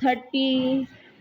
30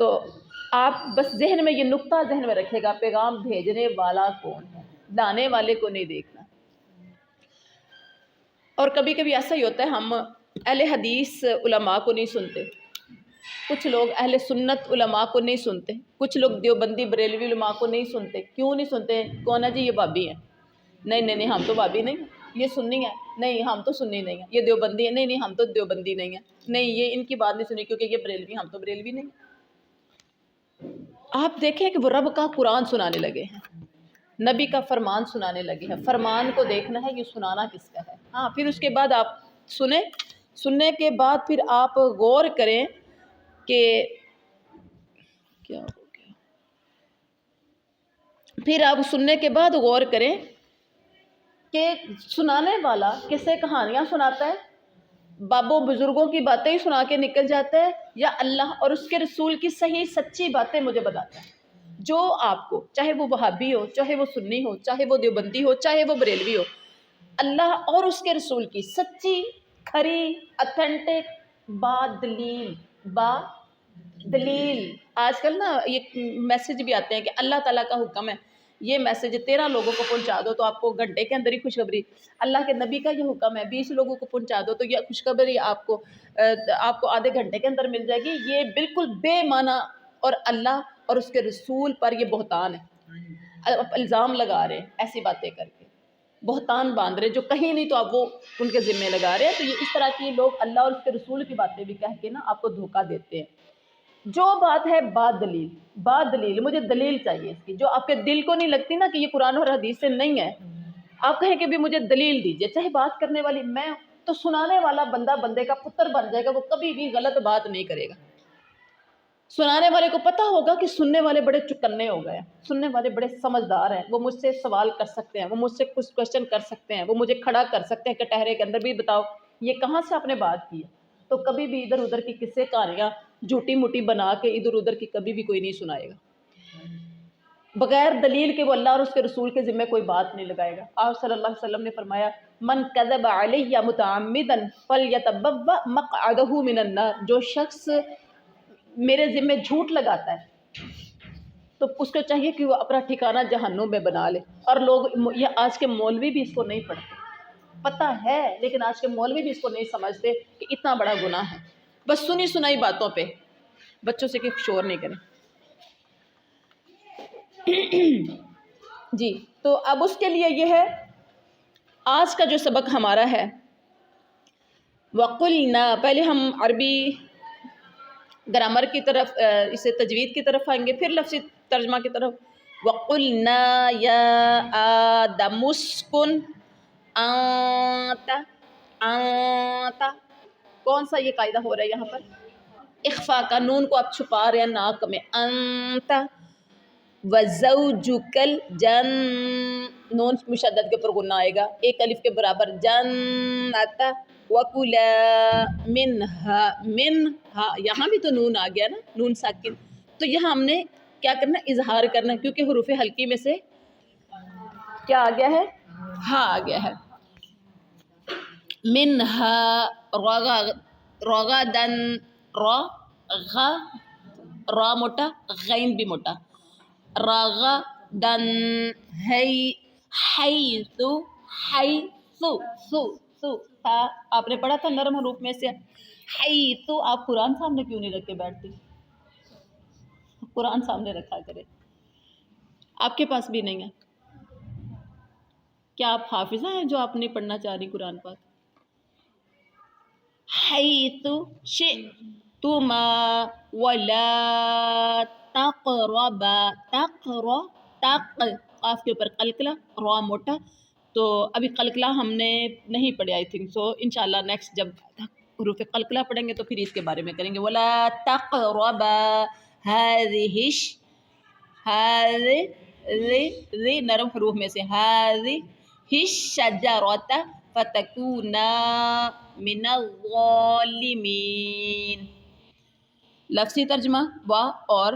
تو آپ بس ذہن میں یہ نقطہ ذہن میں رکھے گا، پیغام بھیجنے والا کون ہے، لانے والے کو نہیں دیکھنا۔ اور کبھی کبھی ایسا ہی ہوتا ہے، ہم اہل حدیث علماء کو نہیں سنتے، کچھ لوگ اہل سنت علماء کو نہیں سنتے، کچھ لوگ دیوبندی بریلوی علماء کو نہیں سنتے۔ کیوں نہیں سنتے؟ کون ہے جی؟ یہ بابی ہیں، نہیں نہیں نہیں ہم تو بابی نہیں ہیں۔ یہ سنی ہے، نہیں ہم تو سنی نہیں ہیں۔ یہ دیوبندی ہے، نہیں نہیں ہم تو دیوبندی نہیں ہیں۔ نہیں یہ ان کی بات نہیں سنی کیونکہ یہ بریلوی، ہم تو بریلوی نہیں ہیں۔ آپ دیکھیں کہ وہ رب کا قرآن سنانے لگے ہیں، نبی کا فرمان سنانے لگے ہیں۔ فرمان کو دیکھنا ہے، یہ سنانا کس کا ہے۔ ہاں پھر اس کے بعد آپ سنیں، سننے کے بعد پھر آپ غور کریں کہ کیا ہو گیا، پھر آپ سننے کے بعد غور کریں کہ سنانے والا کسے کہانیاں سناتا ہے، بابوں بزرگوں کی باتیں ہی سنا کے نکل جاتا ہے، یا اللہ اور اس کے رسول کی صحیح سچی باتیں مجھے بتاتا ہے، جو آپ کو، چاہے وہ وہابی ہو، چاہے وہ سنی ہو، چاہے وہ دیوبندی ہو، چاہے وہ بریلوی ہو، اللہ اور اس کے رسول کی سچی، کھری، اتھینٹک با دلیل۔ آج کل نا یہ میسج بھی آتے ہیں کہ اللہ تعالیٰ کا حکم ہے، یہ میسج 13 لوگوں کو پہنچا دو تو آپ کو گھنٹے کے اندر ہی خوشخبری، اللہ کے نبی کا یہ حکم ہے 20 لوگوں کو پہنچا دو تو یہ خوشخبری آپ کو آدھے گھنٹے کے اندر مل جائے گی۔ یہ بالکل بے معنی، اور اللہ اور اس کے رسول پر یہ بہتان ہے، الزام لگا رہے ہیں ایسی باتیں کر کے، بہتان باندھ رہے جو کہیں نہیں تو آپ وہ ان کے ذمے لگا رہے ہیں۔ تو یہ اس طرح کی لوگ اللہ اور اس کے رسول کی باتیں بھی کہہ کے نا آپ کو دھوکہ دیتے ہیں۔ جو بات ہے بات دلیل، مجھے دلیل چاہیے اس کی، جو آپ کے دل کو نہیں لگتی نا کہ یہ قرآن اور حدیث سے نہیں ہے، آپ کہیں کہ بھی مجھے دلیل دیجئے، چاہے بات کرنے والی میں ہوں، تو سنانے والا بندہ بندے کا پتر بن جائے گا، وہ کبھی بھی غلط بات نہیں کرے گا۔ سنانے والے کو پتہ ہوگا کہ سننے والے بڑے چکنے ہو گئے ہیں، سننے والے بڑے سمجھدار ہیں، وہ مجھ سے سوال کر سکتے ہیں، وہ مجھ سے کچھ کوشچن کر سکتے ہیں، وہ مجھے کھڑا کر سکتے ہیں کٹہرے کے اندر بھی، بتاؤ یہ کہاں سے آپ نے بات کی ہے۔ تو کبھی بھی ادھر ادھر کی قصے کہانیاں جھوٹی موٹی بنا کے ادھر ادھر کی کبھی بھی کوئی نہیں سنائے گا، بغیر دلیل کے وہ اللہ اور اس کے رسول کے ذمہ کوئی بات نہیں لگائے گا۔ آپ صلی اللہ علیہ وسلم نے فرمایا من کذب علیہ متعمدا فلیتبوأ مقعدہ من النار، جو شخص میرے ذمہ جھوٹ لگاتا ہے تو اس کو چاہیے کہ وہ اپنا ٹھکانہ جہنم میں بنا لے۔ اور لوگ، یہ آج کے مولوی بھی اس کو نہیں پڑھتے، پتہ ہے لیکن آج کے مولوی بھی اس کو نہیں سمجھتے کہ اتنا بڑا گناہ ہے۔ بس سنی سنائی باتوں پہ بچوں سے کہ شور نہیں کریں۔ جی تو اب اس کے لیے یہ ہے آج کا جو سبق ہمارا ہے، وَقُلْنَا، پہلے ہم عربی گرامر کی طرف، اسے تجوید کی طرف آئیں گے، پھر لفظی ترجمہ کی طرف۔ وَقُلْنَا يَا آدَمُ اسْكُنْ أَنْتَ، کون سا یہ قاعدہ ہو رہا ہے یہاں پر؟ اخفا کا، نون کو آپ چھپا رہے ہیں ناک میں، انت وزوجک نون مشدد کے اوپر غنہ آئے گا، ایک الف کے برابر، جنت وکلا منہا، یہاں بھی تو نون آ گیا نا، نون ساکن، تو یہاں ہم نے کیا کرنا، اظہار کرنا، کیونکہ حروف حلقی میں سے کیا آ گیا ہے، ہاں آ گیا ہے۔ منہا رغدن، را موٹا، غین بھی موٹا، رغدن، حیث سو تھا، آپ نے پڑھا تھا نرم حروف میں سے، حیث، آپ قرآن سامنے کیوں نہیں رکھ کے بیٹھتی؟ قرآن سامنے رکھا کرے، آپ کے پاس بھی نہیں ہے کیا؟ آپ حافظہ ہیں جو آپ نہیں پڑھنا چاہ رہی قرآن پاک؟ حیث شئتما ولا تقربا، قاف کے اوپر قلقلہ، را موٹا، تو ابھی قلقلہ ہم نے نہیں پڑھے آئی تھنک سو، انشاءاللہ نیکسٹ جب حروف قلقلہ پڑھیں گے تو پھر اس کے بارے میں کریں گے۔ ولا تقربا ری نرم حروف میں سے، هذه الشجرة فتكونا من الظالمین۔ لفظی ترجمہ، وا اور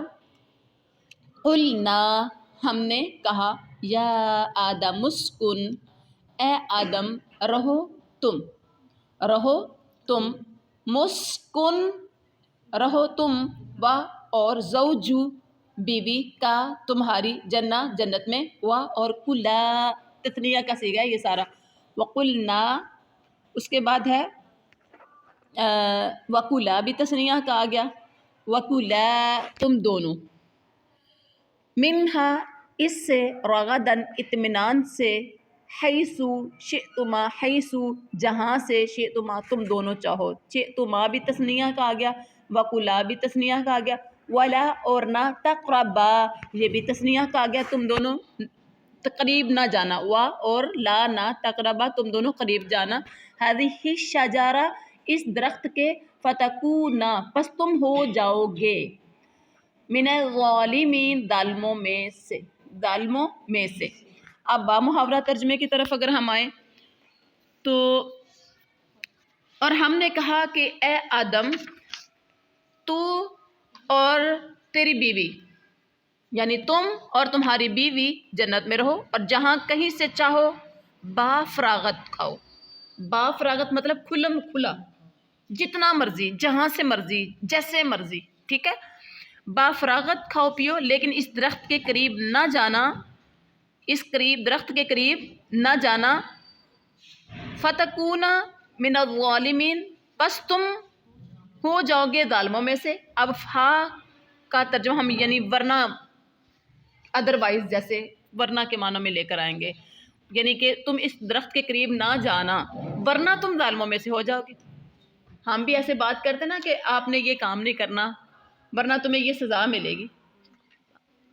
قلنا، ہم نے کہا، یا آدم اسکن، اے آدم رہو تم، مسکن رہو تم، وا اور زوجو بیوی کا تمہاری جنہ جنت میں، وا اور کلا تثنیہ کا صیغہ ہے یہ سارا، وقلنا اس کے بعد ہے وکلا بھی تثنیہ کا آ گیا، وکلا تم دونوں، منہا اس سے، رغدن اطمینان سے، حیثو شئتما حیثو جہاں سے، شئتما تم دونوں چاہو، شئتما بھی تثنیہ کا آ گیا، وکلا بھی تثنیہ کا آ گیا، ولا اور نہ، تقربا یہ بھی تثنیہ کا آ گیا، تم دونوں قریب نہ جانا، وا اور لا نہ، تقربا تم دونوں قریب جانا، ہذہ الشجرہ اس درخت کے، فتکونا پس تم ہو جاؤ گے، من الظالمین ظالموں میں سے، ظالموں میں سے۔ اب با محاورہ ترجمے کی طرف اگر ہم آئیں تو، اور ہم نے کہا کہ اے آدم تو اور تیری بیوی، یعنی تم اور تمہاری بیوی جنت میں رہو اور جہاں کہیں سے چاہو با فراغت کھاؤ، با فراغت مطلب کھلم کھلا، جتنا مرضی، جہاں سے مرضی، جیسے مرضی، ٹھیک ہے، با فراغت کھاؤ پیو، لیکن اس درخت کے قریب نہ جانا، اس درخت کے قریب نہ جانا، فتکونا من الظالمین پس تم ہو جاؤ گے ظالموں میں سے۔ اب فا کا ترجمہ ہم یعنی ورنہ، ادروائز جیسے ورنہ کے معنوں میں لے کر آئیں گے، یعنی کہ تم اس درخت کے قریب نہ جانا ورنہ تم ظالموں میں سے ہو جاؤ گے۔ ہم بھی ایسے بات کرتے نا کہ آپ نے یہ کام نہیں کرنا ورنہ تمہیں یہ سزا ملے گی،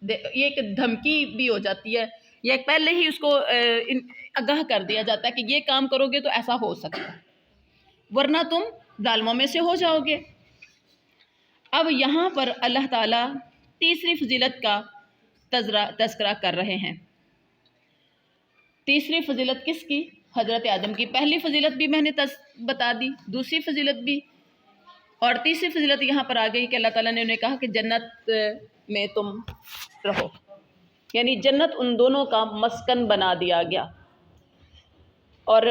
یہ ایک دھمکی بھی ہو جاتی ہے، یا پہلے ہی اس کو آگاہ کر دیا جاتا ہے کہ یہ کام کرو گے تو ایسا ہو سکتا ہے، ورنہ تم ظالموں میں سے ہو جاؤ گے۔ اب یہاں پر اللہ تعالیٰ تیسری فضیلت کا تذکرہ کر رہے ہیں۔ تیسری فضیلت کس کی؟ حضرت آدم کی۔ پہلی فضیلت بھی میں نے بتا دی، دوسری فضیلت بھی، اور تیسری فضیلت یہاں پر آ گئی کہ اللہ تعالیٰ نے انہیں کہا کہ جنت میں تم رہو، یعنی جنت ان دونوں کا مسکن بنا دیا گیا، اور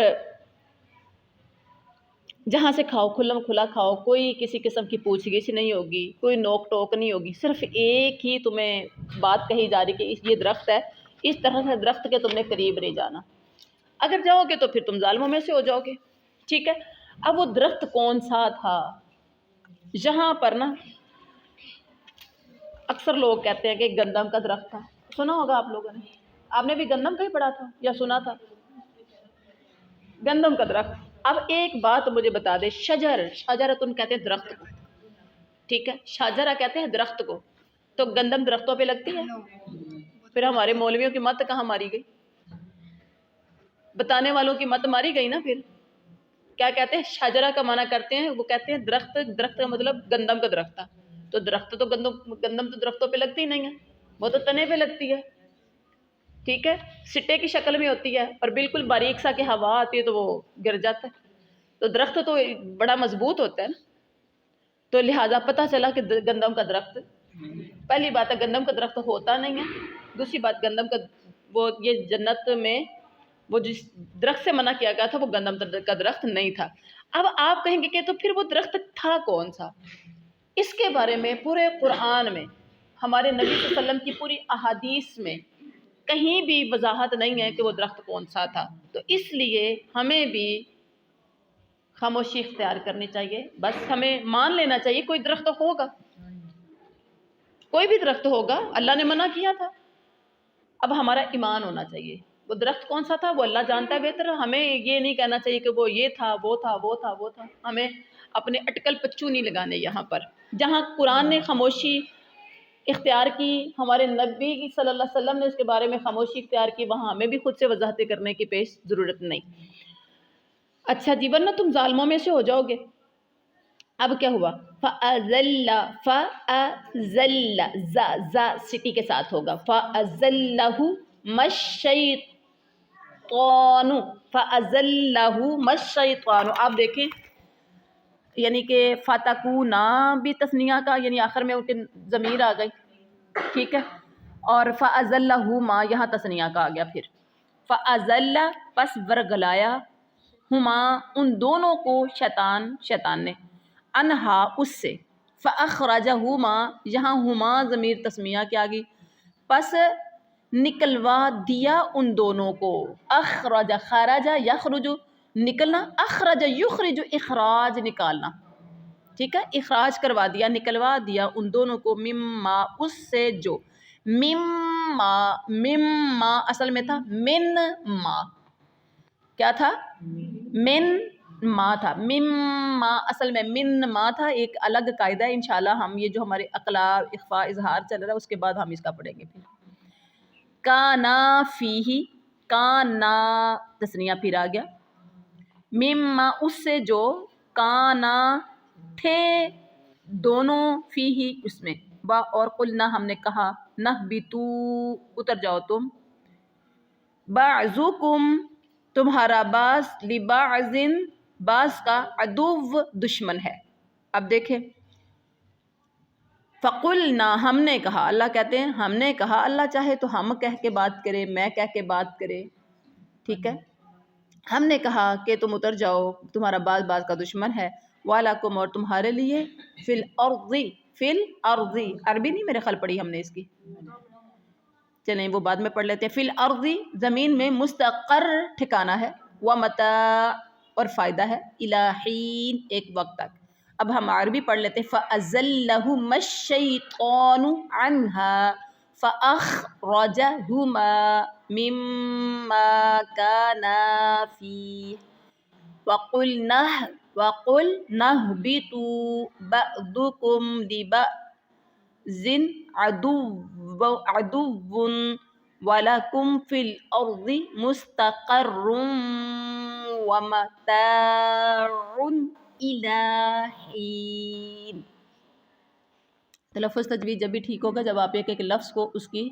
جہاں سے کھاؤ کھلم کھلا کھاؤ، کوئی کسی قسم کی پوچھ گچھ نہیں ہوگی، کوئی نوک ٹوک نہیں ہوگی، صرف ایک ہی تمہیں بات کہی جا رہی کہ یہ درخت ہے، اس طرح سے درخت کے تم نے قریب نہیں جانا، اگر جاؤ گے تو پھر تم ظالموں میں سے ہو جاؤ گے، ٹھیک ہے۔ اب وہ درخت کون سا تھا؟ یہاں پر نا اکثر لوگ کہتے ہیں کہ گندم کا درخت تھا، سنا ہوگا آپ لوگوں نے، آپ نے بھی گندم کا ہی پڑھا تھا یا سنا تھا؟ گندم کا درخت۔ اب ایک بات مجھے بتا دے، شجرتن کہتے ہیں درخت کو، ٹھیک ہے، شجرہ کہتے ہیں درخت کو، تو گندم درختوں پہ لگتی ہے؟ پھر ہمارے مولویوں کی مت کہاں ماری گئی؟ بتانے والوں کی مت ماری گئی نا۔ پھر کیا کہتے ہیں؟ شجرہ کا معنی کرتے ہیں، وہ کہتے ہیں درخت، درخت کا مطلب گندم کا درخت تھا، تو درخت تو گندم تو درختوں پہ لگتی ہی نہیں ہے، وہ تو تنے پہ لگتی ہے، ٹھیک ہے، سٹے کی شکل میں ہوتی ہے اور بالکل باریک سا کہ ہوا آتی ہے تو وہ گر جاتا ہے، تو درخت تو بڑا مضبوط ہوتا ہے نا، تو لہٰذا پتہ چلا کہ گندم کا درخت، پہلی بات ہے گندم کا درخت ہوتا نہیں ہے، دوسری بات گندم کا وہ یہ جنت میں وہ جس درخت سے منع کیا گیا تھا وہ گندم کا درخت نہیں تھا۔ اب آپ کہیں گے کہ تو پھر وہ درخت تھا کون سا؟ اس کے بارے میں پورے قرآن میں، ہمارے نبی صلی اللہ علیہ وسلم کی پوری احادیث میں کہیں بھی وضاحت نہیں ہے کہ وہ درخت کون سا تھا، تو اس لیے ہمیں بھی خاموشی اختیار کرنی چاہیے، بس ہمیں مان لینا چاہیے کوئی درخت ہوگا، کوئی بھی درخت ہوگا، اللہ نے منع کیا تھا، اب ہمارا ایمان ہونا چاہیے، وہ درخت کون سا تھا وہ اللہ جانتا ہے بہتر، ہمیں یہ نہیں کہنا چاہیے کہ وہ یہ تھا وہ تھا وہ تھا وہ تھا، ہمیں اپنے اٹکل پچو نہیں لگانے یہاں پر، جہاں قرآن نے خاموشی اختیار کی، ہمارے نبی صلی اللہ علیہ وسلم نے اس کے بارے میں خاموشی اختیار کی، وہاں ہمیں بھی خود سے وضاحتیں کرنے کی پیش ضرورت نہیں۔ اچھا جی، ورنہ تم ظالموں میں سے ہو جاؤ گے۔ اب کیا ہوا؟ فَأَزَلَّ ز سٹی کے ساتھ ہوگا، فَأَزَلَّهُ مَشَّيْطَانُ، فَأَزَلَّهُ مَشَّيْطَانُ، آپ دیکھیں یعنی کہ فَتَكُونَا بھی تثنیہ کا، یعنی آخر میں ان کی ضمیر آ گئی، ٹھیک ہے، اور فَأَزَلَّهُ ما یہاں تثنیہ کا آ گیا، پھر فَأَزَلَّ پس ورگلایا، ہما ان دونوں کو، شیطان نے، انہا اس سے، فَأَخْرَجَهُمَا، یہاں ہما ضمیر تسمیہ کیا گئی، پس نکلوا دیا ان دونوں کو. اخرج، خرج یخرج نکلنا، اخرج یخرج اخراج نکالنا، ٹھیک ہے، اخراج کروا دیا، نکلوا دیا ان دونوں کو، مما اس سے جو، مما اصل میں تھا من ما، کیا تھا؟ من ما تھا، مما اصل میں من ما تھا. ایک الگ قاعدہ ہے انشاءاللہ، ہم یہ جو ہمارے اقلاب اخفاء اظہار چل رہا ہے اس کے بعد ہم اس کا پڑھیں گے. پھر کانا فیہ، کانا تسنیہ پھر آ گیا، مما اس سے جو، کانا تھے دونوں، فیہ اس میں، با اور قلنا ہم نے کہا، نہبتو اتر جاؤ تم، بعضکم تمہارا بعض، لبعض بعض کا، عدو دشمن ہے. اب دیکھیں، فقلنا ہم نے کہا، اللہ کہتے ہیں ہم نے کہا، اللہ چاہے تو ہم کہہ کے بات کرے، میں کہہ کے بات کرے، ٹھیک ہے، ہم نے کہا کہ تم اتر جاؤ، تمہارا بعض بعض کا دشمن ہے، وَلَكُمْ اور تمہارے لیے، فِي الْأَرْضِ، فِي الْأَرْضِ عربی نہیں میرے خیال پڑھی ہم نے اس کی، چلیں وہ بعد میں پڑھ لیتے ہیں. فِي الْأَرْضِ زمین میں، مستقر ٹھکانہ ہے، وَمَتَاعٌ اور فائدہ ہے، إِلَى حِين ایک وقت تک. اب ہم عربی پڑھ لیتے ہیں. فَأَزَلَّهُمَا الشَّيْطَانُ عَنْهَا فَأَخْرَجَهُمَا مِمَّا كَانَا فِيهِ وَقُلْنَا اهْبِطُوا بَعْضُكُمْ لِبَعْضٍ عَدُوٌّ وَلَكُمْ فِي الْأَرْضِ مُسْتَقَرٌّ وَمَتَاعٌ إِلَى حِين. تلفظ تجوید جب بھی ٹھیک ہوگا جب آپ ایک ایک لفظ کو اس کی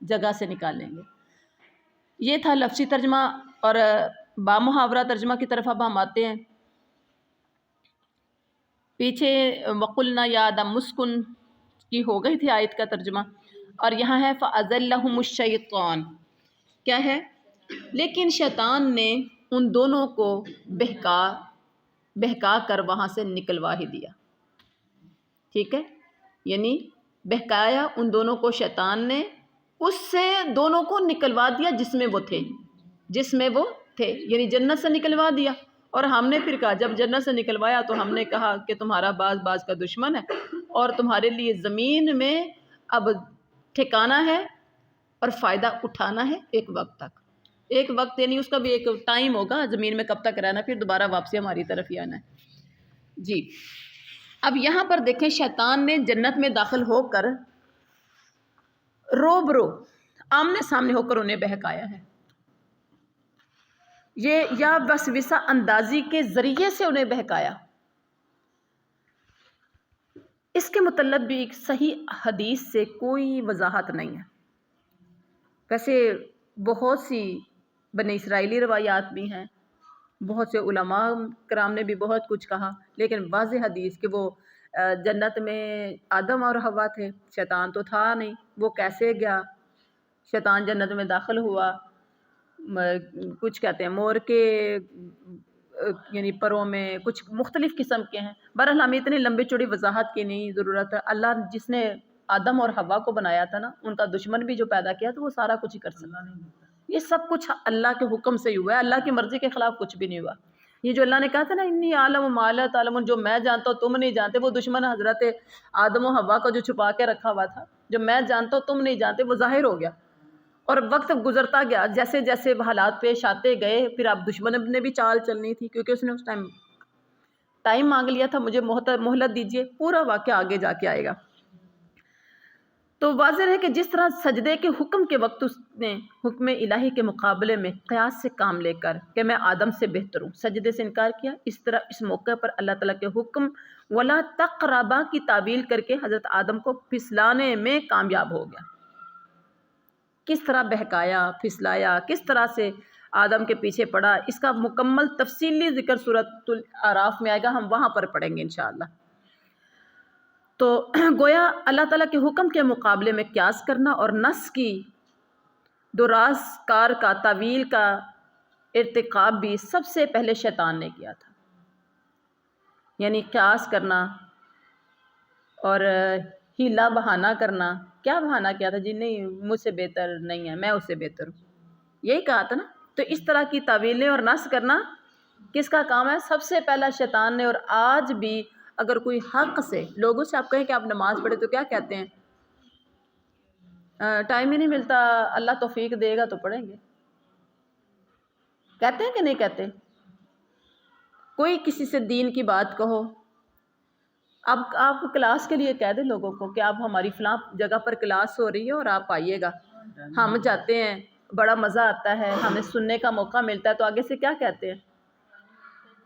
جگہ سے نکالیں گے. یہ تھا لفظی ترجمہ، اور بامحاورہ ترجمہ کی طرف اب ہم آتے ہیں. پیچھے وقلنا یا آدم مسکن کی ہو گئی تھی آیت کا ترجمہ، اور یہاں ہے فَأَزَلَّهُمُ الشَّيْطَانُ، کیا ہے؟ لیکن شیطان نے ان دونوں کو بہکا کر وہاں سے نکلوا ہی دیا، ٹھیک ہے، یعنی بہکایا ان دونوں کو شیطان نے، اس سے دونوں کو نکلوا دیا جس میں وہ تھے، یعنی جنت سے نکلوا دیا. اور ہم نے پھر کہا، جب جنت سے نکلوایا تو ہم نے کہا کہ تمہارا بعض بعض کا دشمن ہے، اور تمہارے لیے زمین میں اب ٹھکانہ ہے اور فائدہ اٹھانا ہے ایک وقت تک. ایک وقت یعنی اس کا بھی ایک ٹائم ہوگا، زمین میں کب تک رہنا، پھر دوبارہ واپسی ہماری طرف ہی آنا ہے. جی اب یہاں پر دیکھیں، شیطان نے جنت میں داخل ہو کر روبرو آمنے سامنے ہو کر انہیں بہکایا ہے. یہ یا وسوسہ اندازی کے ذریعے سے انہیں بہکایا. اس کے متعلق بھی ایک صحیح حدیث سے کوئی وضاحت نہیں ہے. ویسے بہت سی بنی اسرائیلی روایات بھی ہیں، بہت سے علماء کرام نے بھی بہت کچھ کہا، لیکن واضح حدیث کہ وہ جنت میں آدم اور حوا تھے، شیطان تو تھا نہیں، وہ کیسے گیا، شیطان جنت میں داخل ہوا، کچھ کہتے ہیں مور کے یعنی پروں میں، کچھ مختلف قسم کے ہیں. بہرحال ہمیں اتنی لمبی چوڑی وضاحت کی نہیں ضرورت ہے. اللہ جس نے آدم اور حوا کو بنایا تھا نا، ان کا دشمن بھی جو پیدا کیا تو وہ سارا کچھ ہی کر سکتا. یہ سب کچھ اللہ کے حکم سے ہی ہوا ہے، اللہ کی مرضی کے خلاف کچھ بھی نہیں ہوا. یہ جو اللہ نے کہا تھا نا، انی عالم ما لا تعلمون، جو میں جانتا ہوں تم نہیں جانتے، وہ دشمن حضرت آدم و حوا کو جو چھپا کے رکھا ہوا تھا، جو میں جانتا ہوں تم نہیں جانتے، وہ ظاہر ہو گیا. اور وقت گزرتا گیا، جیسے جیسے حالات پیش آتے گئے، پھر اب دشمن نے بھی چال چلنی تھی، کیونکہ اس نے اس ٹائم مانگ لیا تھا، مجھے مہلت دیجیے، پورا واقعہ آگے جا کے آئے گا. تو واضح ہے کہ جس طرح سجدے کے حکم کے وقت اس نے حکم الہی کے مقابلے میں قیاس سے کام لے کر کہ میں آدم سے بہتر ہوں، سجدے سے انکار کیا، اس طرح اس موقع پر اللہ تعالیٰ کے حکم وَلَا تَقْرَبَا کی تعویل کر کے حضرت آدم کو پھسلانے میں کامیاب ہو گیا. کس طرح بہکایا، پھسلایا، کس طرح سے آدم کے پیچھے پڑا، اس کا مکمل تفصیلی ذکر سورۃ الاعراف میں آئے گا، ہم وہاں پر پڑھیں گے انشاءاللہ. تو گویا اللہ تعالیٰ کے حکم کے مقابلے میں قیاس کرنا اور نص کی دراز کار کا تعویل کا ارتکاب بھی سب سے پہلے شیطان نے کیا تھا. یعنی قیاس کرنا اور ہیلا بہانہ کرنا. کیا بہانہ کیا تھا جی؟ نہیں مجھ سے بہتر نہیں ہے، میں اس سے بہتر ہوں، یہی کہا تھا نا. تو اس طرح کی تعویلیں اور نس کرنا کس کا کام ہے؟ سب سے پہلا شیطان نے. اور آج بھی اگر کوئی حق سے لوگوں سے آپ کہیں کہ آپ نماز پڑھے تو کیا کہتے ہیں؟ ٹائم ہی نہیں ملتا، اللہ توفیق دے گا تو پڑھیں گے. کہتے ہیں کہ نہیں کہتے؟ کوئی کسی سے دین کی بات کہو، اب آپ کلاس کے لیے کہہ دیں لوگوں کو کہ آپ ہماری فلاں جگہ پر کلاس ہو رہی ہے اور آپ آئیے گا. ہم جاتے ہیں، بڑا مزہ آتا ہے، ہمیں سننے کا موقع ملتا ہے. تو آگے سے کیا کہتے ہیں؟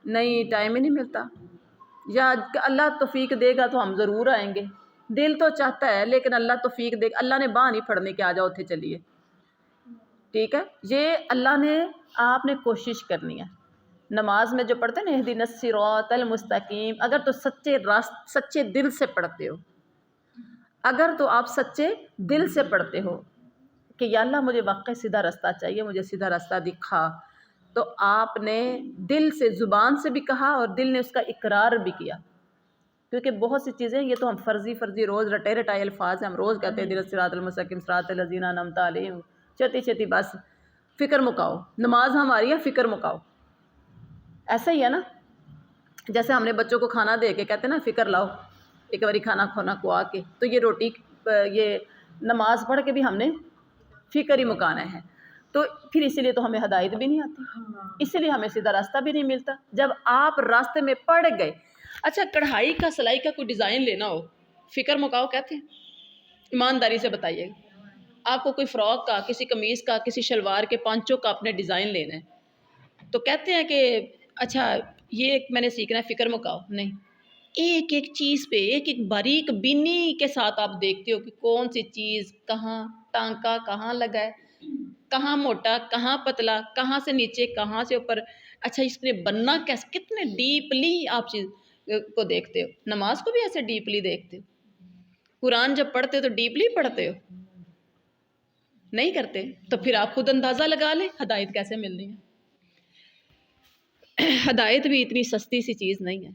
نہیں ٹائم ہی نہیں ملتا، یا اللہ توفیق دے گا تو ہم ضرور آئیں گے. دل تو چاہتا ہے لیکن اللہ توفیق دے گا. اللہ نے باہ نہیں پھڑنے کے آ جاؤ تھے چلیے. ٹھیک ہے، یہ اللہ نے آپ نے کوشش کرنی ہے. نماز میں جو پڑھتے ہیں نا اہدنا الصراط المستقیم، اگر تو سچے دل سے پڑھتے ہو، اگر تو آپ سچے دل سے پڑھتے ہو کہ یا اللہ مجھے واقعی سیدھا راستہ چاہیے، مجھے سیدھا راستہ دکھا، تو آپ نے دل سے زبان سے بھی کہا اور دل نے اس کا اقرار بھی کیا. کیونکہ بہت سی چیزیں یہ تو ہم فرضی روز رٹائے الفاظ ہیں، ہم روز کہتے ہیں اہدنا الصراط المستقیم صراط الذین انعمت علیہم، چھتی بس فکر مکاؤ. نماز ہماری ہے فکر مکاؤ. ایسا ہی ہے نا، جیسے ہم نے بچوں کو کھانا دے کے کہتے ہیں نا فکر لاؤ ایک باری کھانا کھونا کھوا کے، تو یہ روٹی یہ نماز پڑھ کے بھی ہم نے فکر ہی مکانا ہے. تو پھر اسی لیے تو ہمیں ہدایت بھی نہیں آتی، اسی لیے ہمیں سیدھا راستہ بھی نہیں ملتا. جب آپ راستے میں پڑ گئے. اچھا کڑھائی کا سلائی کا کوئی ڈیزائن لینا ہو، فکر مکاؤ کہتے ہیں؟ ایمانداری سے بتائیے، آپ کو کوئی فراک کا، کسی قمیض کا، کسی شلوار کے پانچوں کا اپنے ڈیزائن لینا ہے تو کہتے ہیں کہ اچھا یہ میں نے سیکھنا ہے فکر مکاؤ. نہیں، ایک ایک چیز پہ ایک ایک باریک بینی کے ساتھ آپ دیکھتے ہو کہ کون سی چیز کہاں، ٹانکا کہاں لگا ہے، کہاں موٹا کہاں پتلا، کہاں سے نیچے کہاں سے اوپر. اچھا اس نے بننا کیسے، کتنے ڈیپلی آپ چیز کو دیکھتے ہو. نماز کو بھی ایسے ڈیپلی دیکھتے ہو. قرآن جب پڑھتے ہو تو ڈیپلی پڑھتے ہو، نہیں کرتے؟ تو پھر آپ خود اندازہ لگا لیں ہدایت کیسے ملنی ہے. ہدایت بھی اتنی سستی سی چیز نہیں ہے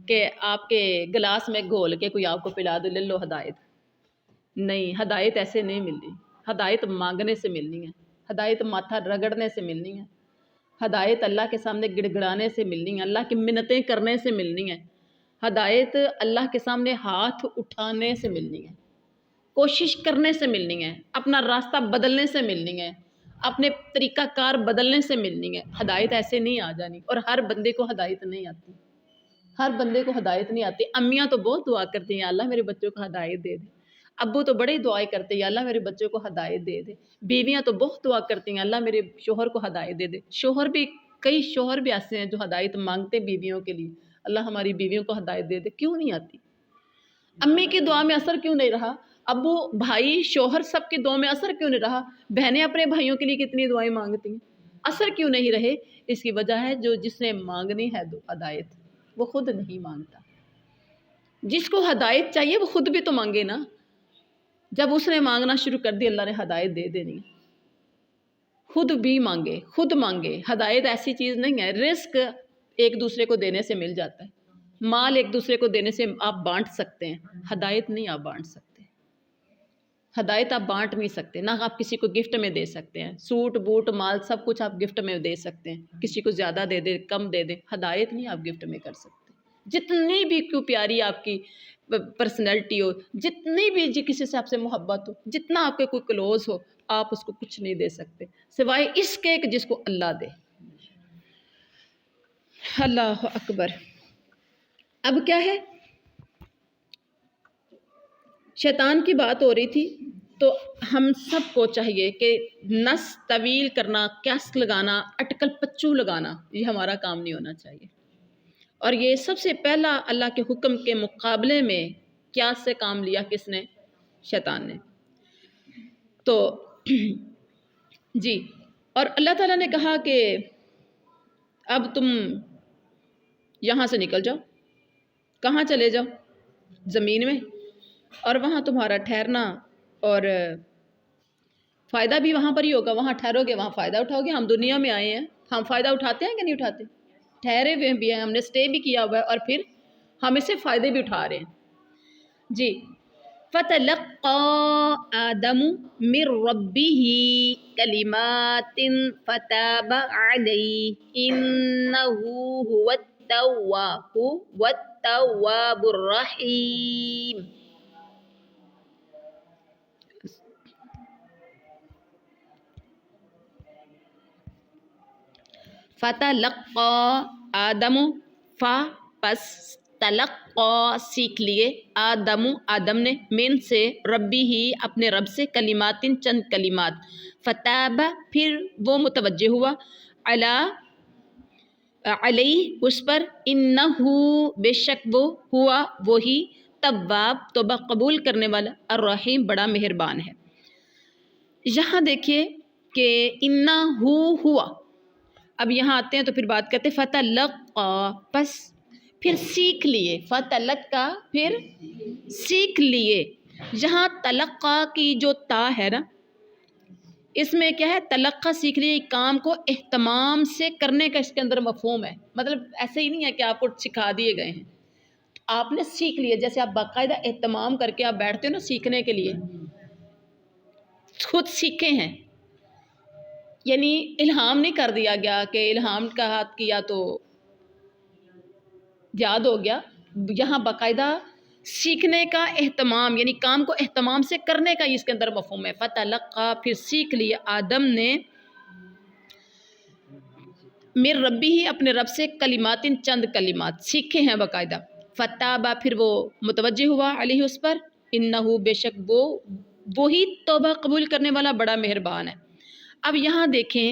کہ آپ کے گلاس میں گھول کے کوئی آپ کو پلا دو لے لو ہدایت. نہیں، ہدایت ایسے نہیں ملنی. ہدایت مانگنے سے ملنی ہے، ہدایت ماتھا رگڑنے سے ملنی ہے، ہدایت اللہ کے سامنے گڑ گڑانے سے ملنی ہے، اللہ کی منتیں کرنے سے ملنی ہے. ہدایت اللہ کے سامنے ہاتھ اٹھانے سے ملنی ہے، کوشش کرنے سے ملنی ہے، اپنا راستہ بدلنے سے ملنی ہے، اپنے طریقہ کار بدلنے سے ملنی ہے. ہدایت ایسے نہیں آ جانی. اور ہر بندے کو ہدایت نہیں آتی، ہر بندے کو ہدایت نہیں آتی. امیاں تو بہت دعا کرتی ہیں اللہ میرے بچوں کو ہدایت دے دے. ابو تو بڑی دعائیں کرتے ہیں اللہ میرے بچوں کو ہدایت دے دے. بیویاں تو بہت دعا کرتی ہیں اللہ میرے شوہر کو ہدایت دے دے. کئی شوہر بھی ایسے ہیں جو ہدایت مانگتے بیویوں کے لیے، اللہ ہماری بیویوں کو ہدایت دے دے. کیوں نہیں آتی؟ امی کی دعا میں اثر کیوں نہیں رہا؟ ابو بھائی شوہر سب کی دعا میں اثر کیوں نہیں رہا؟ بہنیں اپنے بھائیوں کے لیے کتنی دعائیں مانگتی ہیں، اثر کیوں نہیں رہے؟ اس کی وجہ ہے جو جس نے مانگنی ہے ہدایت وہ خود نہیں مانگتا. جس کو ہدایت چاہیے وہ خود بھی تو مانگے نا. جب اس نے مانگنا شروع کر دی اللہ نے ہدایت دے دینی. خود بھی مانگے، خود مانگے. ہدایت ایسی چیز نہیں ہے. رزق ایک دوسرے کو دینے سے مل جاتا ہے، مال ایک دوسرے کو دینے سے آپ بانٹ سکتے ہیں، ہدایت نہیں آپ بانٹ سکتے. ہدایت آپ بانٹ نہیں سکتے، نہ آپ کسی کو گفٹ میں دے سکتے ہیں. سوٹ بوٹ مال سب کچھ آپ گفٹ میں دے سکتے ہیں، کسی کو زیادہ دے دے کم دے دے. ہدایت نہیں آپ گفٹ میں کر سکتے. جتنی بھی کیوں پیاری آپ کی پرسنالٹی ہو، جتنی بھی کسی سے آپ سے محبت ہو، جتنا آپ کے کوئی کلوز ہو، آپ اس کو کچھ نہیں دے سکتے سوائے اس کے کہ جس کو اللہ دے. اللہ اکبر. اب کیا ہے، شیطان کی بات ہو رہی تھی تو ہم سب کو چاہیے کہ نس طویل کرنا، قیاس لگانا، اٹکل پچو لگانا یہ ہمارا کام نہیں ہونا چاہیے. اور یہ سب سے پہلا اللہ کے حکم کے مقابلے میں قیاس سے کام لیا کس نے؟ شیطان نے. تو جی، اور اللہ تعالیٰ نے کہا کہ اب تم یہاں سے نکل جاؤ. کہاں چلے جاؤ؟ زمین میں، اور وہاں تمہارا ٹھہرنا اور فائدہ بھی وہاں پر ہی ہوگا. وہاں ٹھہرو گے وہاں فائدہ اٹھاؤ گے. ہم دنیا میں آئے ہیں، ہم فائدہ اٹھاتے ہیں کہ نہیں اٹھاتے؟ ٹھہرے ہوئے بھی ہیں، ہم نے سٹے بھی کیا ہوا ہے اور پھر ہم اس سے فائدے بھی اٹھا رہے ہیں. جی فتلقى آدم من ربه كلمات فتاب عليه إنه هو التواب الرحيم. فتلقى آدم فا پس تلقى سیکھ لیے آدم نے من سے ربی ہی اپنے رب سے کلمات چند کلمات فتاب پھر وہ متوجہ ہوا علیہ اس پر انہو بے شک وہ ہوا وہی تواب توبہ قبول کرنے والا الرحیم بڑا مہربان ہے. یہاں دیکھیے کہ انہو ہوا. اب یہاں آتے ہیں تو پھر بات کرتے فتلقى پس پھر سیکھ لیے فتلقى پھر سیکھ لیے. یہاں تلقى کی جو تا ہے نا اس میں کیا ہے تلقى سیکھ لیے کام کو اہتمام سے کرنے کا اس کے اندر مفہوم ہے. مطلب ایسے ہی نہیں ہے کہ آپ کو سکھا دیے گئے ہیں آپ نے سیکھ لیے جیسے آپ باقاعدہ اہتمام کر کے آپ بیٹھتے ہو نا سیکھنے کے لیے خود سیکھے ہیں یعنی الہام نہیں کر دیا گیا کہ الہام کا ہاتھ کیا تو یاد ہو گیا. یہاں باقاعدہ سیکھنے کا اہتمام یعنی کام کو اہتمام سے کرنے کا اس کے اندر مفہوم ہے. فتلقى پھر سیکھ لیا آدم نے من ربی ہی اپنے رب سے کلمات چند کلمات سیکھے ہیں باقاعدہ. فتابا پھر وہ متوجہ ہوا علیہ اس پر انہو بے شک وہ وہی توبہ قبول کرنے والا بڑا مہربان ہے. اب یہاں دیکھیں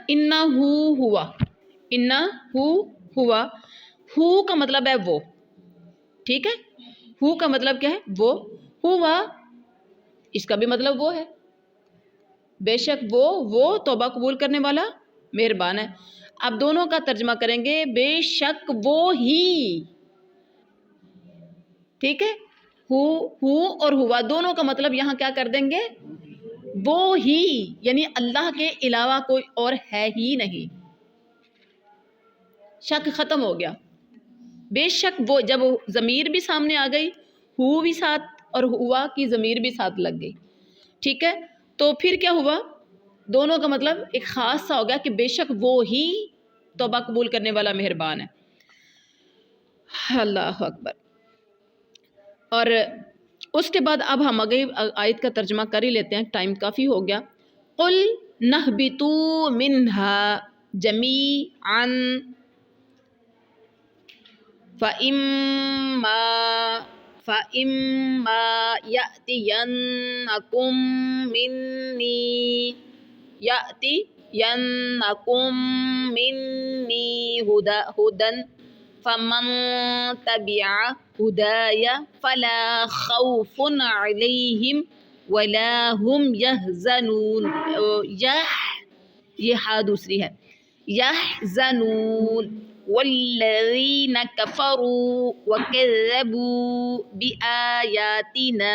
انہو ہوا انہو ہوا ہو کا مطلب ہے وہ ٹھیک ہے ہو کا مطلب کیا ہے وہ ہوا اس کا بھی مطلب وہ ہے بے شک وہ توبہ قبول کرنے والا مہربان ہے. اب دونوں کا ترجمہ کریں گے بے شک وہ ہی ٹھیک ہے ہو اور ہوا دونوں کا مطلب یہاں کیا کر دیں گے وہ ہی یعنی اللہ کے علاوہ کوئی اور ہے ہی نہیں. شک ختم ہو گیا. بے شک وہ جب ضمیر بھی سامنے آ گئی ہو بھی ساتھ اور ہوا کی ضمیر بھی ساتھ لگ گئی ٹھیک ہے تو پھر کیا ہوا دونوں کا مطلب ایک خاص سا ہو گیا کہ بے شک وہ ہی توبہ قبول کرنے والا مہربان ہے. اللہ اکبر. اور اس کے بعد اب ہم اگلی آیت کا ترجمہ کر ہی لیتے ہیں ٹائم کافی ہو گیا. قل نہبطوا منہا جمیعا فَإِمَّا يَأْتِيَنَّكُم مِّنِّي هُدًى فَمَن تَبِعَ هُدَايَ فَلَا خَوْفٌ عَلَيْهِمْ وَلَا هُمْ يَحْزَنُونَ. یہ ہا دوسری ہے يَحْزَنُونَ. والذین کفروا وکذبوا بآیاتنا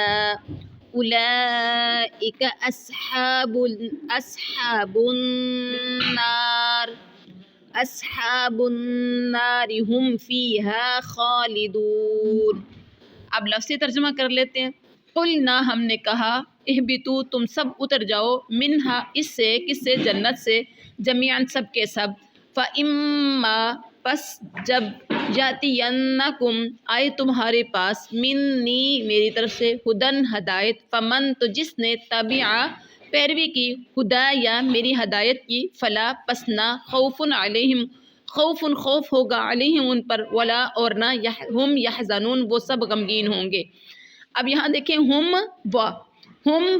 اولئک اصحاب النار هم فیہا خالدون. اب لفظی ترجمہ کر لیتے ہیں. قلنا ہم نے کہا اہبتو تم سب اتر جاؤ منہا اس سے کس سے جنت سے جمیعاً سب کے سب فَإِمَّا پس جب یاتینکم آئے تمہارے پاس منی میری طرف سے ہدن ہدایت فمن تو جس نے تبعا پیروی کی ہدایا میری ہدایت کی فلا پس نہ خوف علیہم خوف ہوگا علیہم ان پر ولا اور نہ ہم یحزنون وہ سب غمگین ہوں گے. اب یہاں دیکھیں ہم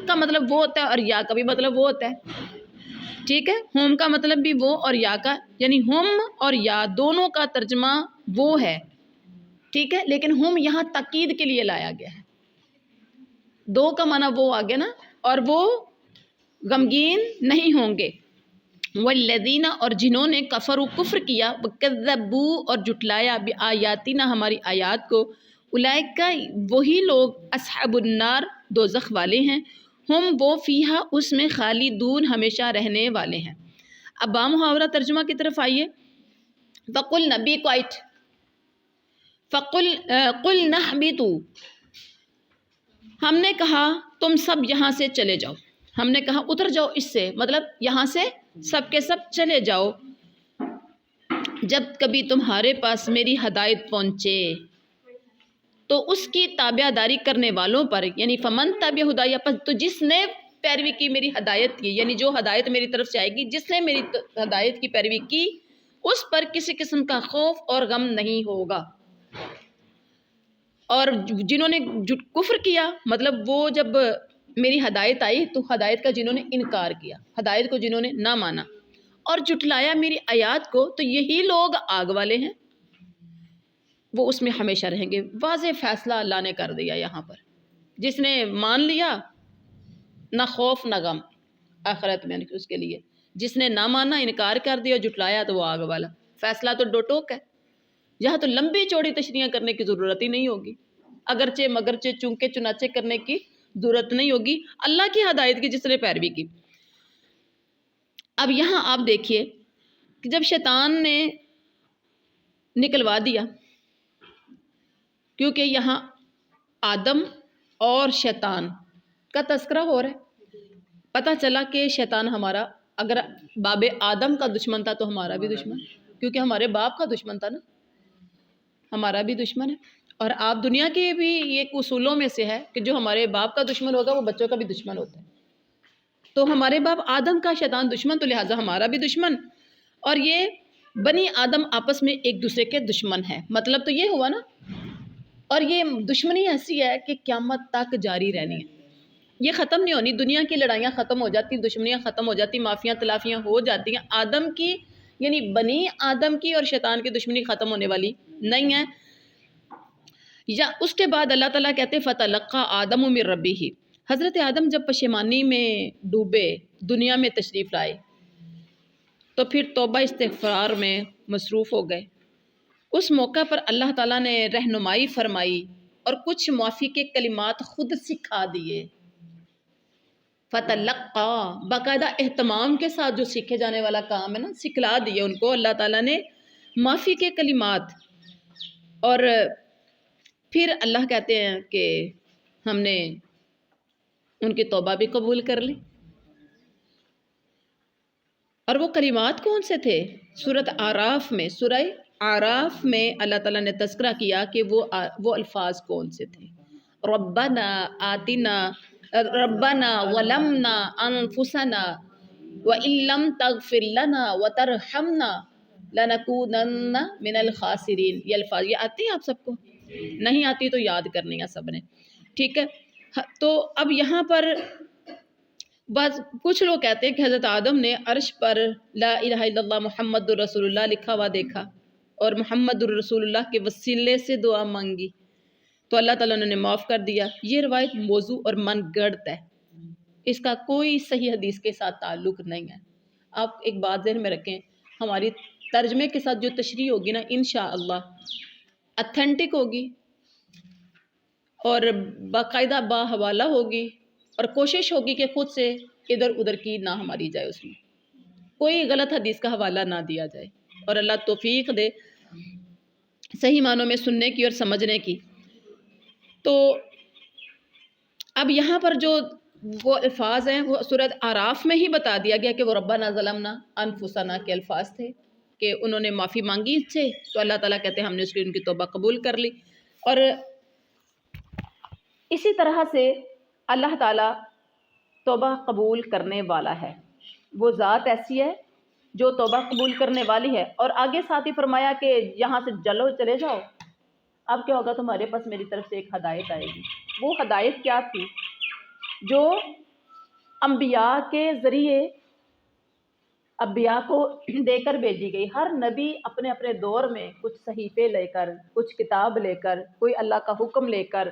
کا مطلب وہ ہوتا ہے اور یا کا بھی مطلب وہ ہوتا ہے ٹھیک ہے ہم کا مطلب بھی وہ اور یا کا یعنی ہم اور یا دونوں کا ترجمہ وہ ہے ٹھیک ہے لیکن ہم یہاں تاکید کے لیے لایا گیا ہے دو کا معنی وہ آ گیا نا اور وہ غمگین نہیں ہوں گے. والذین اور جنہوں نے کفر کیا وکذبوا اور جھٹلایا بآیاتنا ہماری آیات کو اولئک وہی لوگ اصحاب النار دوزخ والے ہیں ہم وہ فیہا اس میں خالدون ہمیشہ رہنے والے ہیں. اب با محاورہ ترجمہ کی طرف آئیے. وقل نبی کوائٹ قل نہبطوا، ہم نے کہا تم سب یہاں سے چلے جاؤ، ہم نے کہا اتر جاؤ اس سے، مطلب یہاں سے سب کے سب چلے جاؤ، جب کبھی تمہارے پاس میری ہدایت پہنچے تو اس کی تابع داری کرنے والوں پر، یعنی فمن تبع ہدایا، تو جس نے پیروی کی میری ہدایت کی، یعنی جو ہدایت میری طرف سے آئے گی، جس نے میری ہدایت کی پیروی کی، اس پر کسی قسم کا خوف اور غم نہیں ہوگا۔ اور جنہوں نے کفر کیا، مطلب وہ جب میری ہدایت آئی تو ہدایت کا جنہوں نے انکار کیا، ہدایت کو جنہوں نے نہ مانا اور جھٹلایا میری آیات کو، تو یہی لوگ آگ والے ہیں، وہ اس میں ہمیشہ رہیں گے۔ واضح فیصلہ اللہ نے کر دیا یہاں پر، جس نے مان لیا نہ خوف نہ غم آخرت میں اس کے لیے، جس نے نہ مانا، انکار کر دیا، جھٹلایا، تو وہ آگ والا۔ فیصلہ تو دو ٹوک ہے، یہاں تو لمبی چوڑی تشریحیں کرنے کی ضرورت ہی نہیں ہوگی، اگرچہ مگرچہ چونکے چنانچہ کرنے کی ضرورت نہیں ہوگی، اللہ کی ہدایت کی جس نے پیروی کی۔ اب یہاں آپ دیکھیے کہ جب شیطان نے نکلوا دیا، کیونکہ یہاں آدم اور شیطان کا تذکرہ ہو رہا ہے، پتہ چلا کہ شیطان ہمارا اگر باب آدم کا دشمن تھا تو ہمارا بھی دشمن، کیونکہ ہمارے باپ کا دشمن تھا نا، ہمارا بھی دشمن ہے۔ اور آپ دنیا کے بھی ایک اصولوں میں سے ہے کہ جو ہمارے باپ کا دشمن ہوگا وہ بچوں کا بھی دشمن ہوتا ہے، تو ہمارے باپ آدم کا شیطان دشمن، تو لہٰذا ہمارا بھی دشمن، اور یہ بنی آدم آپس میں ایک دوسرے کے دشمن ہے، مطلب تو یہ ہوا نا۔ اور یہ دشمنی ایسی ہے کہ قیامت تک جاری رہنی ہے، یہ ختم نہیں ہونی، دنیا کی لڑائیاں ختم ہو جاتی، دشمنیاں ختم ہو جاتی، معافیاں تلافیاں ہو جاتی ہیں، آدم کی یعنی بنی آدم کی اور شیطان کی دشمنی ختم ہونے والی نہیں ہے۔ یا اس کے بعد اللہ تعالیٰ کہتے ہیں فَتَلَقَّى آدَمُ مِن رَبِّهِ، حضرت آدم جب پشیمانی میں ڈوبے، دنیا میں تشریف لائے، تو پھر توبہ استغفار میں مصروف ہو گئے۔ اس موقع پر اللہ تعالیٰ نے رہنمائی فرمائی اور کچھ معافی کے کلمات خود سکھا دیے۔ فَتَلَقَّى، باقاعدہ اہتمام کے ساتھ جو سیکھے جانے والا کام ہے نا، سکھلا دیے ان کو اللہ تعالیٰ نے معافی کے کلمات، اور پھر اللہ کہتے ہیں کہ ہم نے ان کی توبہ بھی قبول کر لی۔ اور وہ کلمات کون سے تھے؟ سورہ اعراف میں اللہ تعالیٰ نے تذکرہ کیا کہ وہ الفاظ کون سے تھے۔ ربنا آتنا، ربنا ظلمنا انفسنا وان لم تغفر لنا وترحمنا لنکونن من الخاسرین، یہ الفاظ یہ آتی ہیں آپ سب کو؟ نہیں آتی تو یاد کرنی ہے سب نے، ٹھیک ہے؟ تو اب یہاں پر کچھ لوگ کہتے ہیں کہ حضرت آدم نے عرش پر لا الہ الا اللہ محمد الرسول اللہ لکھا ہوا دیکھا اور محمد الرسول اللہ کے وسیلے سے دعا مانگی تو اللہ تعالیٰ نے معاف کر دیا۔ یہ روایت موضوع اور من گڑت ہے، اس کا کوئی صحیح حدیث کے ساتھ تعلق نہیں ہے۔ آپ ایک بات ذہن میں رکھیں، ہماری ترجمے کے ساتھ جو تشریح ہوگی نا انشاءاللہ اتھینٹک ہوگی اور باقاعدہ باحوالہ ہوگی، اور کوشش ہوگی کہ خود سے ادھر ادھر کی نہ ہماری جائے، اس میں کوئی غلط حدیث کا حوالہ نہ دیا جائے، اور اللہ توفیق دے صحیح معنوں میں سننے کی اور سمجھنے کی۔ تو اب یہاں پر جو وہ الفاظ ہیں وہ سورۃ اعراف میں ہی بتا دیا گیا کہ وہ ربنا ظلمنا انفسنا کے الفاظ تھے، کہ انہوں نے معافی مانگی اس سے، تو اللہ تعالیٰ کہتے ہیں ہم نے اس کی ان کی توبہ قبول کر لی۔ اور اسی طرح سے اللہ تعالیٰ توبہ قبول کرنے والا ہے، وہ ذات ایسی ہے جو توبہ قبول کرنے والی ہے۔ اور آگے ساتھ ہی فرمایا کہ یہاں سے چلے جاؤ، اب کیا ہوگا، تمہارے پاس میری طرف سے ایک ہدایت آئے گی۔ وہ ہدایت کیا تھی؟ جو انبیاء کے ذریعے انبیاء کو دے کر بھیجی گئی۔ ہر نبی اپنے اپنے دور میں کچھ صحیفے لے کر، کچھ کتاب لے کر، کوئی اللہ کا حکم لے کر،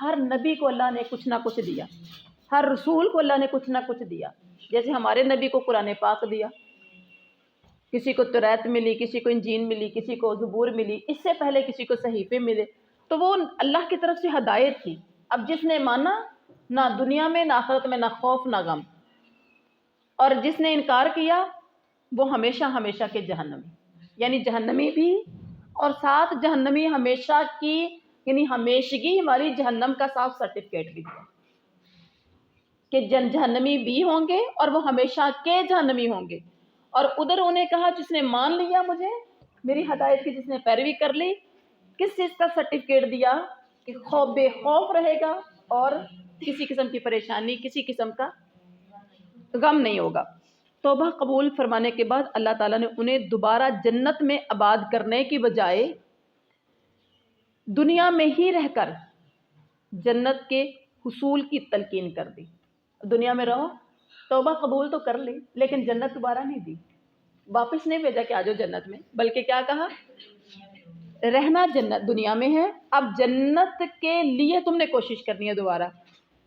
ہر نبی کو اللہ نے کچھ نہ کچھ دیا، ہر رسول کو اللہ نے کچھ نہ کچھ دیا۔ جیسے ہمارے نبی کو قرآن پاک دیا، کسی کو توریت ملی، کسی کو انجیل ملی، کسی کو زبور ملی، اس سے پہلے کسی کو صحیفے ملے، تو وہ اللہ کی طرف سے ہدایت تھی۔ اب جس نے مانا، نہ دنیا میں نہ آخرت میں نہ خوف نہ غم، اور جس نے انکار کیا وہ ہمیشہ ہمیشہ کے جہنمی، یعنی جہنمی بھی اور ساتھ جہنمی ہمیشہ کی یعنی ہمیشگی ہماری جہنم کا صاف سرٹیفکیٹ بھی دیا کہ جہنمی بھی ہوں گے اور وہ ہمیشہ کے جہنمی ہوں گے. اور ادھر انہیں کہا جس نے مان لیا مجھے میری ہدایت کی، جس نے پیروی کر لی، کس چیز کا سرٹیفکیٹ دیا کہ بے خوف رہے گا اور کسی قسم کی پریشانی، کسی قسم کا غم نہیں ہوگا. توبہ قبول فرمانے کے بعد اللہ تعالیٰ نے انہیں دوبارہ جنت میں آباد کرنے کی بجائے دنیا میں ہی رہ کر جنت کے حصول کی تلقین کر دی. دنیا میں رہو، توبہ قبول تو کر لی، لیکن جنت دوبارہ نہیں دی، واپس نہیں بھیجا کہ آ جاؤ جنت میں، بلکہ کیا کہا؟ رہنا جنت دنیا میں ہے، اب جنت کے لیے تم نے کوشش کرنی ہے دوبارہ،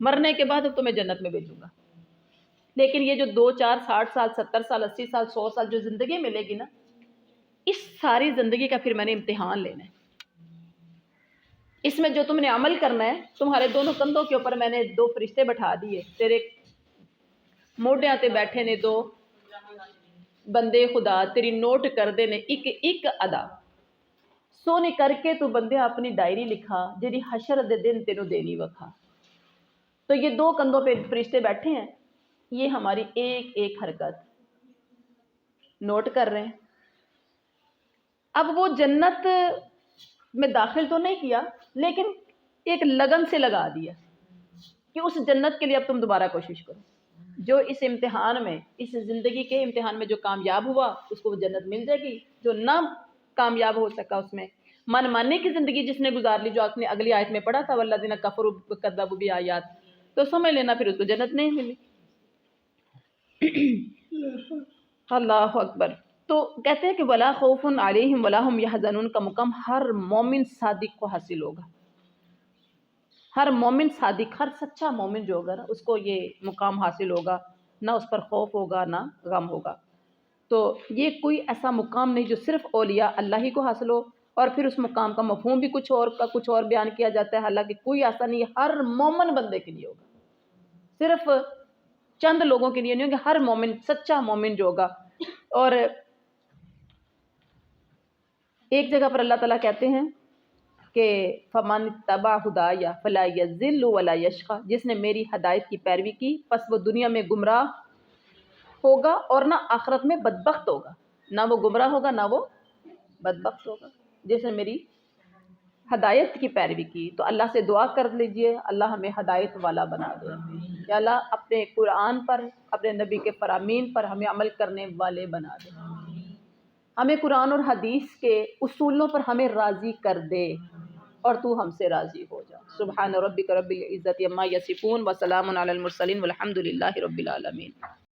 مرنے کے بعد اب تمہیں جنت میں بھیجوں گا. لیکن یہ جو 2 4 60 سال 70 سال 80 سال 100 سال جو زندگی ملے گی نا، اس ساری زندگی کا پھر میں نے امتحان لینا ہے. اس میں جو تم نے عمل کرنا ہے، تمہارے دونوں کندھوں کے اوپر میں نے 2 فرشتے بٹھا دیے، تیرے موڈے آتے بیٹھے نے 2 بندے خدا، تیری نوٹ کر دے نے ایک ادا سونی کر کے تو بندے اپنی ڈائری لکھا جی حشر دے دن تینوں دینی وکھا. تو یہ 2 کندھوں پہ فرشتے بیٹھے ہیں، یہ ہماری ایک ایک حرکت نوٹ کر رہے ہیں. اب وہ جنت میں داخل تو نہیں کیا، لیکن ایک لگن سے لگا دیا کہ اس جنت کے لیے اب تم دوبارہ کوشش کرو. جو اس امتحان میں، اس زندگی کے امتحان میں جو کامیاب ہوا اس کو وہ جنت مل جائے گی، جو نہ کامیاب ہو سکا اس میں من ماننے کی زندگی جس نے گزار لی، جو آپ نے اگلی آیت میں پڑھا تھا والذین کفروا وکذبوا بآیات، تو سمجھ لینا پھر اس کو جنت نہیں ملی. اللہ اکبر. تو کہتے ہیں کہ ولا خوف علیہم ولا هم يحزنون کا مقام ہر مومن صادق کو حاصل ہوگا. ہر مومن صادق، ہر سچا مومن جو ہوگا نا اس کو یہ مقام حاصل ہوگا، نہ اس پر خوف ہوگا نہ غم ہوگا. تو یہ کوئی ایسا مقام نہیں جو صرف اولیاء اللہ ہی کو حاصل ہو، اور پھر اس مقام کا مفہوم بھی کچھ اور کا کچھ اور بیان کیا جاتا ہے، حالانکہ کوئی ایسا نہیں، ہر مومن بندے کے لیے ہوگا، صرف چند لوگوں کے لیے نہیں ہوگا، ہر مومن سچا مومن جو ہوگا. اور ایک جگہ پر اللہ تعالیٰ کہتے ہیں کہ فمن اتبع ہدایا فلا یضل ولا یشقی، جس نے میری ہدایت کی پیروی کی پس وہ دنیا میں گمراہ ہوگا اور نہ آخرت میں بدبخت ہوگا. نہ وہ گمراہ ہوگا نہ وہ بدبخت ہوگا جس نے میری ہدایت کی پیروی کی. تو اللہ سے دعا کر لیجئے اللہ ہمیں ہدایت والا بنا دے، یا اللہ اپنے قرآن پر، اپنے نبی کے فرامین پر ہمیں عمل کرنے والے بنا دے، ہمیں قرآن اور حدیث کے اصولوں پر ہمیں راضی کر دے، اور تو ہم سے راضی ہو جا. سبحان ربک رب العزت عما یصفون وسلام علی المرسلین والحمد للہ رب العالمین.